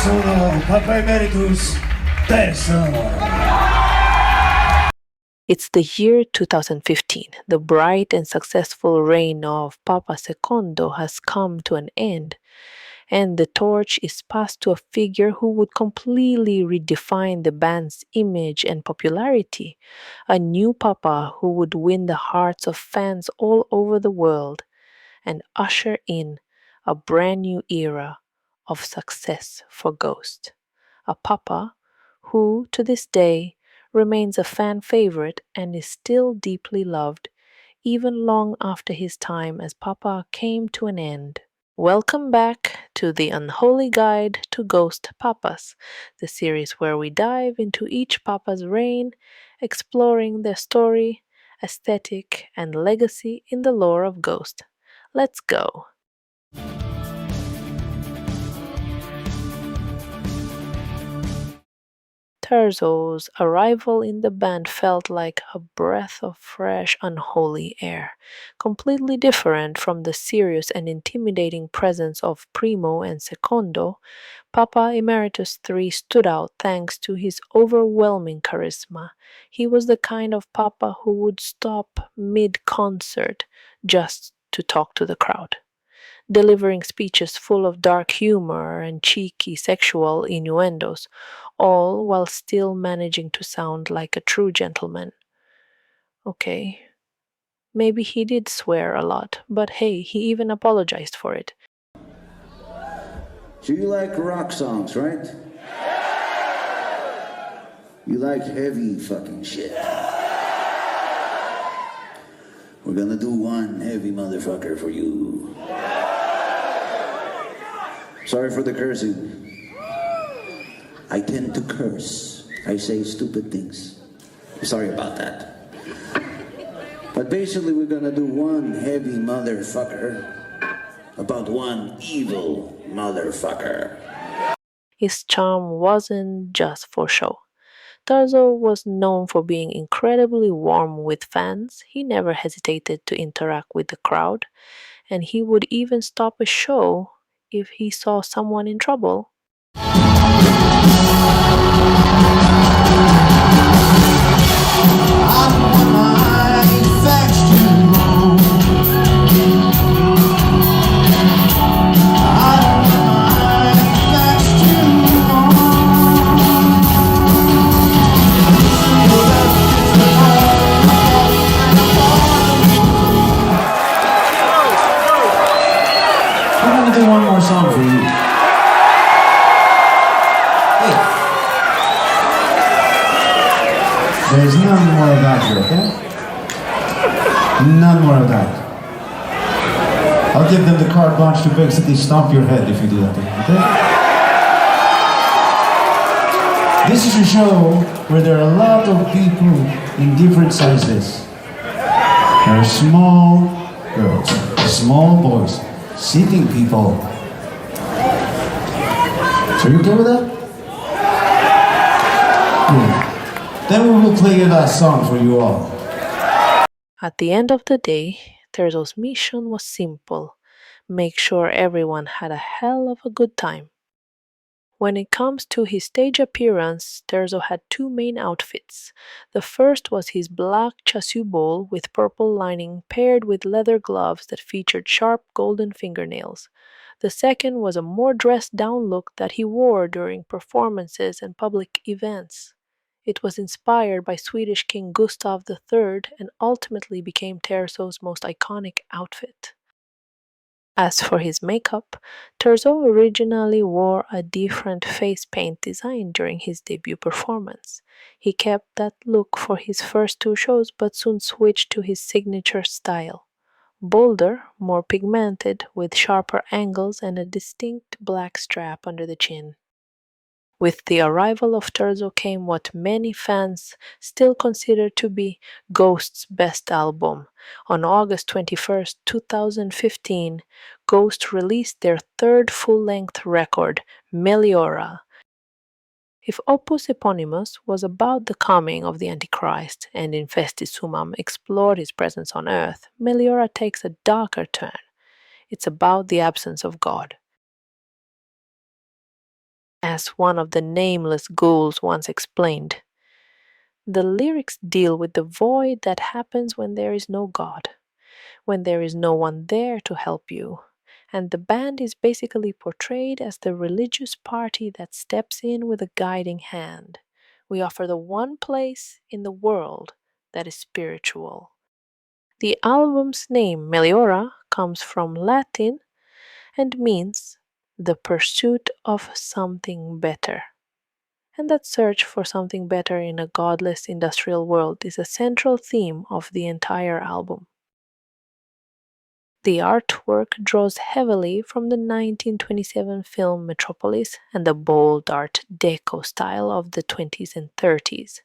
sono Papa Emeritus Terzo. It's the year 2015. The bright and successful reign of Papa II has come to an end, and the torch is passed to a figure who would completely redefine the band's image and popularity. A new Papa who would win the hearts of fans all over the world and usher in a brand new era of success for Ghost. A Papa who, to this day, remains a fan favorite and is still deeply loved, even long after his time as Papa came to an end. Welcome back to the Unholy Guide to Ghost Papas, the series where we dive into each Papa's reign, exploring their story, aesthetic, and legacy in the lore of Ghost. Let's go! Terzo's arrival in the band felt like a breath of fresh, unholy air, completely different from the serious and intimidating presence of Primo and Secondo. Papa Emeritus III stood out thanks to his overwhelming charisma. He was the kind of Papa who would stop mid-concert just to talk to the crowd, delivering speeches full of dark humor and cheeky sexual innuendos, all while still managing to sound like a true gentleman. Okay, maybe he did swear a lot, but hey, he even apologized for it. So you like rock songs, right? You like heavy fucking shit. We're gonna do one heavy motherfucker for you. Sorry for the cursing. I tend to curse. I say stupid things. Sorry about that. But basically we're gonna do one heavy motherfucker about one evil motherfucker. His charm wasn't just for show. Terzo was known for being incredibly warm with fans. He never hesitated to interact with the crowd, and he would even stop a show if he saw someone in trouble. Do one more song for you. Hey. There's none more of that here, okay? None more of that. I'll give them the carte blanche to basically stomp your head if you do that thing, okay? This is a show where there are a lot of people in different sizes. There are small girls, small boys, seeking people. So you okay with that? Good. Then we will play a last song for you all. At the end of the day, Terzo's mission was simple: make sure everyone had a hell of a good time. When it comes to his stage appearance, Terzo had two main outfits. The first was his black chasuble with purple lining paired with leather gloves that featured sharp golden fingernails. The second was a more dressed-down look that he wore during performances and public events. It was inspired by Swedish King Gustav III and ultimately became Terzo's most iconic outfit. As for his makeup, Terzo originally wore a different face paint design during his debut performance. He kept that look for his first two shows but soon switched to his signature style: bolder, more pigmented, with sharper angles and a distinct black strap under the chin. With the arrival of Terzo came what many fans still consider to be Ghost's best album. On August 21st, 2015, Ghost released their third full-length record, Meliora. If Opus Eponymous was about the coming of the Antichrist and Infestis Sumam explored his presence on earth, Meliora takes a darker turn. It's about the absence of God. As one of the nameless ghouls once explained, the lyrics deal with the void that happens when there is no God, when there is no one there to help you. And the band is basically portrayed as the religious party that steps in with a guiding hand. We offer the one place in the world that is spiritual. The album's name, Meliora, comes from Latin and means the pursuit of something better. And that search for something better in a godless industrial world is a central theme of the entire album. The artwork draws heavily from the 1927 film Metropolis and the bold Art Deco style of the 20s and 30s.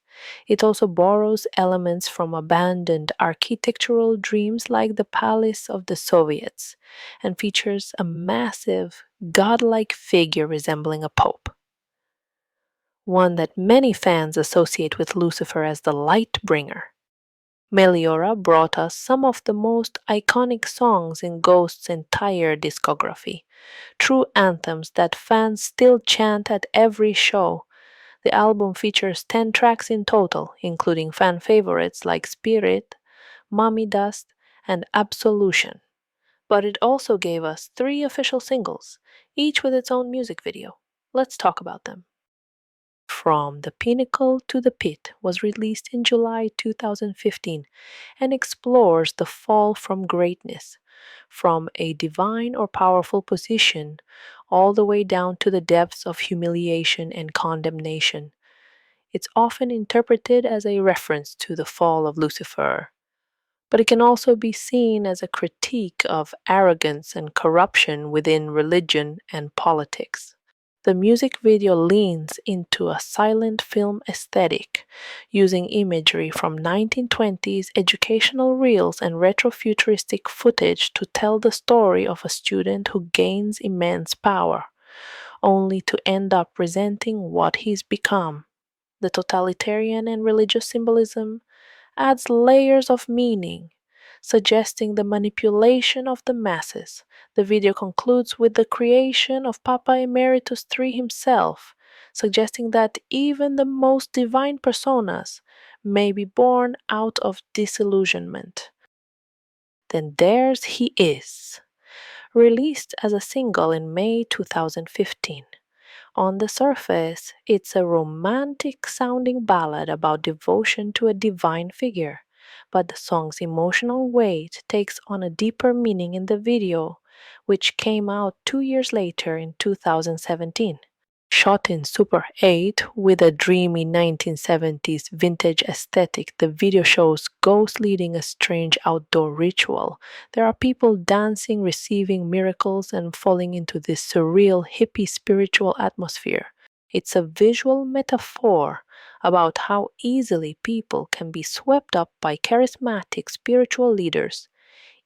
It also borrows elements from abandoned architectural dreams like the Palace of the Soviets and features a massive, godlike figure resembling a pope, one that many fans associate with Lucifer as the light bringer. Meliora brought us some of the most iconic songs in Ghost's entire discography, true anthems that fans still chant at every show. The album features 10 tracks in total, including fan favorites like Spirit, Mommy Dust, and Absolution. But it also gave us 3 official singles, each with its own music video. Let's talk about them. From the Pinnacle to the Pit was released in July 2015 and explores the fall from greatness, from a divine or powerful position all the way down to the depths of humiliation and condemnation. It's often interpreted as a reference to the fall of Lucifer, but it can also be seen as a critique of arrogance and corruption within religion and politics. The music video leans into a silent film aesthetic, using imagery from 1920s educational reels and retrofuturistic footage to tell the story of a student who gains immense power, only to end up resenting what he's become. The totalitarian and religious symbolism adds layers of meaning, suggesting the manipulation of the masses. The video concludes with the creation of Papa Emeritus III himself, suggesting that even the most divine personas may be born out of disillusionment. Then There's He Is, released as a single in May 2015. On the surface, it's a romantic sounding ballad about devotion to a divine figure, but the song's emotional weight takes on a deeper meaning in the video, which came out 2 years later in 2017. Shot in Super 8 with a dreamy 1970s vintage aesthetic, the video shows ghosts leading a strange outdoor ritual. There are people dancing, receiving miracles, and falling into this surreal, hippie spiritual atmosphere. It's a visual metaphor about how easily people can be swept up by charismatic spiritual leaders,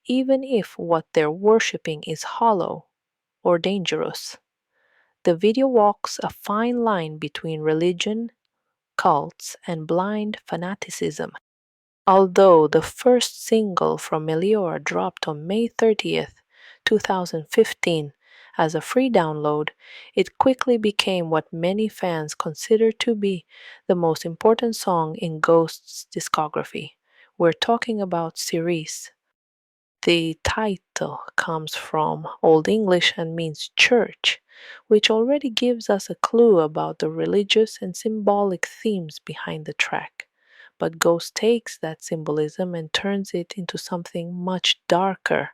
even if what they're worshipping is hollow or dangerous. The video walks a fine line between religion, cults, and blind fanaticism. Although the first single from Meliora dropped on May 30th, 2015 as a free download, it quickly became what many fans consider to be the most important song in Ghost's discography. We're talking about Cirice. The title comes from Old English and means church, which already gives us a clue about the religious and symbolic themes behind the track. But Ghost takes that symbolism and turns it into something much darker,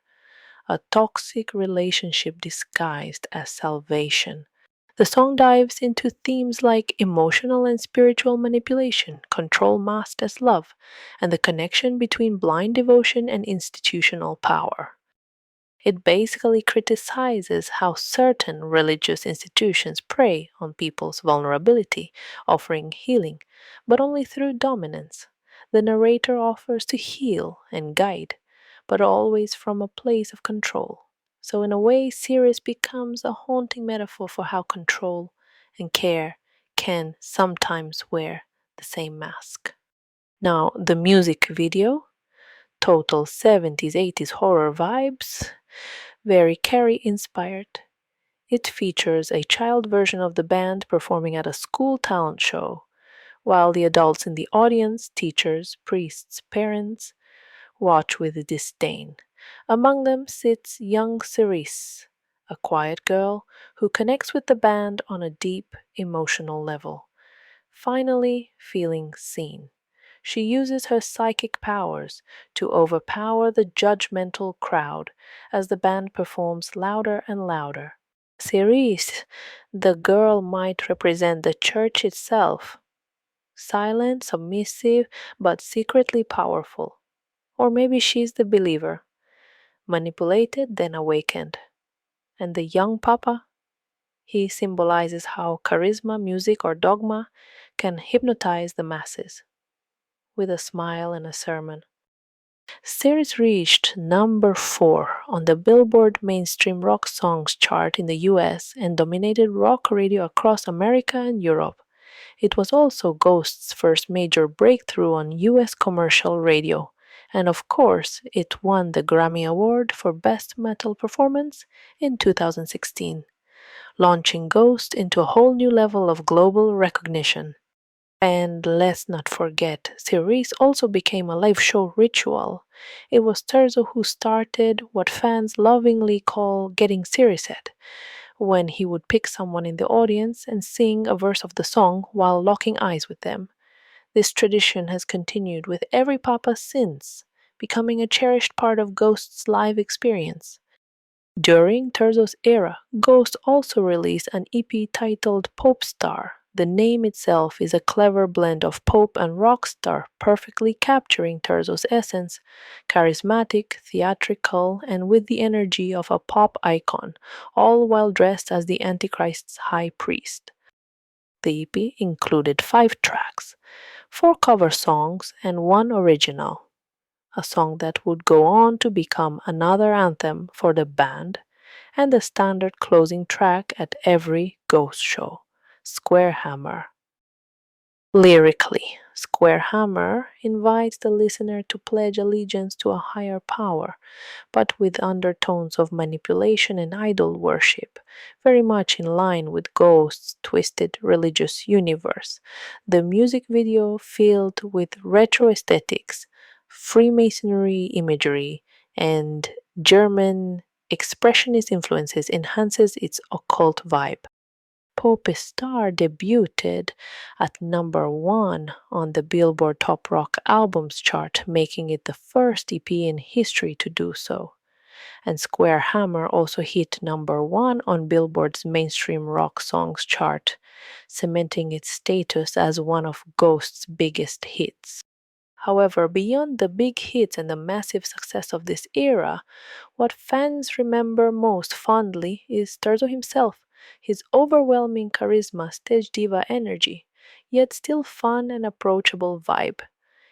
a toxic relationship disguised as salvation. The song dives into themes like emotional and spiritual manipulation, control masked as love, and the connection between blind devotion and institutional power. It basically criticizes how certain religious institutions prey on people's vulnerability, offering healing, but only through dominance. The narrator offers to heal and guide, but always from a place of control. So, in a way, Cirice becomes a haunting metaphor for how control and care can sometimes wear the same mask. Now, the music video, total 70s, 80s horror vibes, very Carrie inspired. It features a child version of the band performing at a school talent show, while the adults in the audience, teachers, priests, parents, watch with disdain. Among them sits young Cirice, a quiet girl who connects with the band on a deep emotional level, finally feeling seen. She uses her psychic powers to overpower the judgmental crowd as the band performs louder and louder. Cirice, the girl, might represent the church itself, silent, submissive, but secretly powerful. Or maybe she's the believer, manipulated then awakened. And the young Papa, he symbolizes how charisma, music, or dogma can hypnotize the masses with a smile and a sermon. Cirice reached number 4 on the Billboard Mainstream Rock Songs chart in the US and dominated rock radio across America and Europe. It was also Ghost's first major breakthrough on US commercial radio, and of course, it won the Grammy Award for Best Metal Performance in 2016, launching Ghost into a whole new level of global recognition. And let's not forget, Cirice also became a live show ritual. It was Terzo who started what fans lovingly call getting Cirice, when he would pick someone in the audience and sing a verse of the song while locking eyes with them. This tradition has continued with every Papa since, becoming a cherished part of Ghost's live experience. During Terzo's era, Ghost also released an EP titled Popestar. The name itself is a clever blend of pop and rockstar, perfectly capturing Terzo's essence, charismatic, theatrical, and with the energy of a pop icon, all while dressed as the Antichrist's high priest. The EP included 5 tracks, 4 cover songs, and 1 original, a song that would go on to become another anthem for the band and the standard closing track at every Ghost show, Square Hammer. Lyrically, Square Hammer invites the listener to pledge allegiance to a higher power, but with undertones of manipulation and idol worship, very much in line with Ghost's twisted religious universe. The music video, filled with retro aesthetics, Freemasonry imagery, and German expressionist influences, enhances its occult vibe. Popestar debuted at number 1 on the Billboard Top Rock Albums chart, making it the first EP in history to do so. And Square Hammer also hit number 1 on Billboard's Mainstream Rock Songs chart, cementing its status as one of Ghost's biggest hits. However, beyond the big hits and the massive success of this era, what fans remember most fondly is Terzo himself, his overwhelming charisma, stage diva energy, yet still fun and approachable vibe.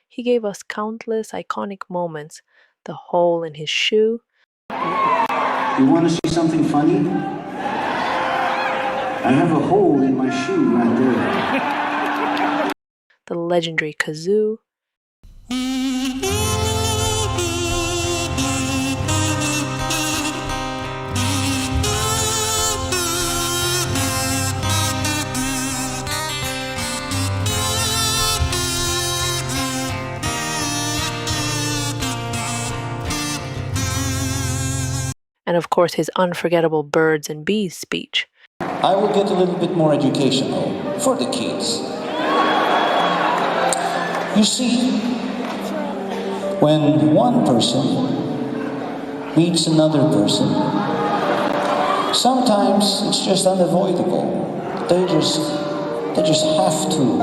He gave us countless iconic moments, the hole in his shoe. You want to see something funny? I have a hole in my shoe right there. The legendary kazoo. And of course his unforgettable birds and bees speech. I will get a little bit more educational for the kids. You see, when one person meets another person, sometimes it's just unavoidable. They just have to.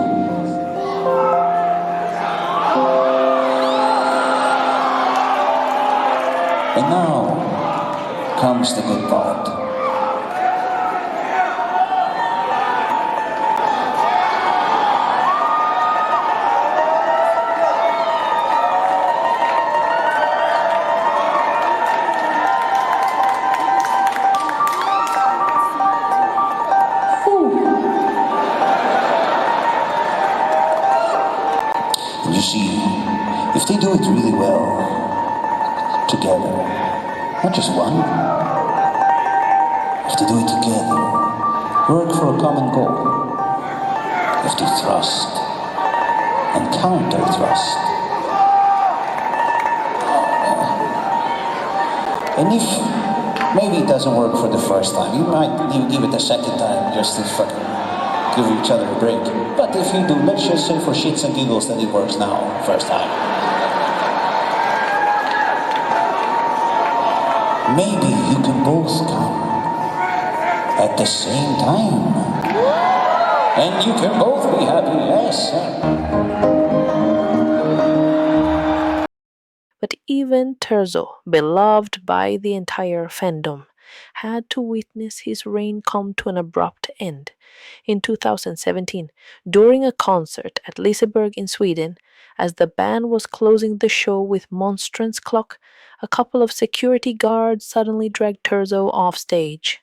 And now comes the good part. You see, if they do it really well, together, not just one, have to do it together. Work for a common goal. You have to trust and counter-trust. And if maybe it doesn't work for the first time, you might give it a second time just to fucking give each other a break. But if you do, let's just say for shits and giggles that it works now, first time. Maybe you can both come at the same time. And you can both be happy, yes. But even Terzo, beloved by the entire fandom, had to witness his reign come to an abrupt end. In 2017, during a concert at Liseberg in Sweden, as the band was closing the show with Monstrance Clock, a couple of security guards suddenly dragged Terzo off stage,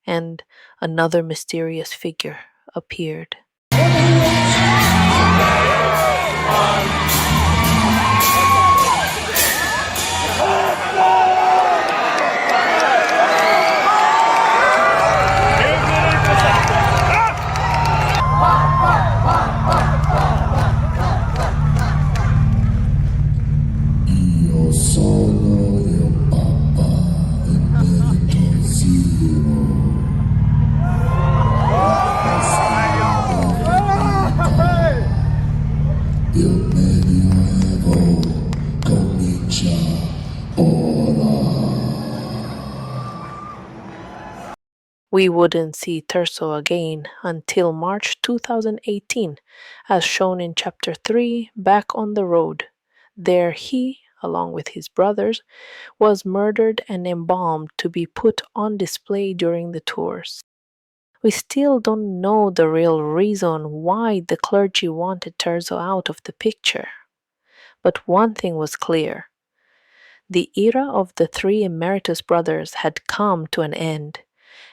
and another mysterious figure appeared. Io sono il Papa, Emeritus. Il Medioevo comincia ora. We wouldn't see Terzo again until March 2018, as shown in Chapter 3, Back on the Road. There he, along with his brothers, was murdered and embalmed to be put on display during the tours. We still don't know the real reason why the clergy wanted Terzo out of the picture. But one thing was clear. The era of the three Emeritus brothers had come to an end,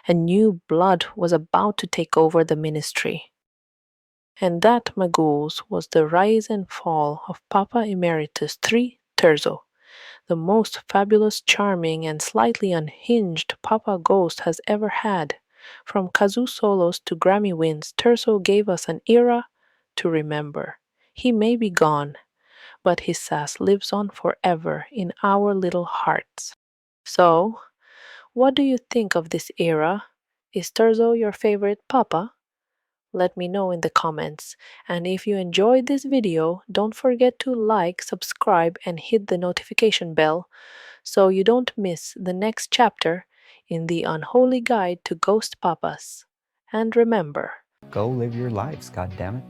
and new blood was about to take over the ministry. And that, my ghouls, was the rise and fall of Papa Emeritus III Terzo, the most fabulous, charming, and slightly unhinged Papa Ghost has ever had. From kazoo solos to Grammy wins, Terzo gave us an era to remember. He may be gone, but his sass lives on forever in our little hearts. So, what do you think of this era? Is Terzo your favorite Papa? Let me know in the comments. And if you enjoyed this video, don't forget to like, subscribe, and hit the notification bell so you don't miss the next chapter in the Unholy Guide to Ghost Papas. And remember, Go live your lives, goddammit.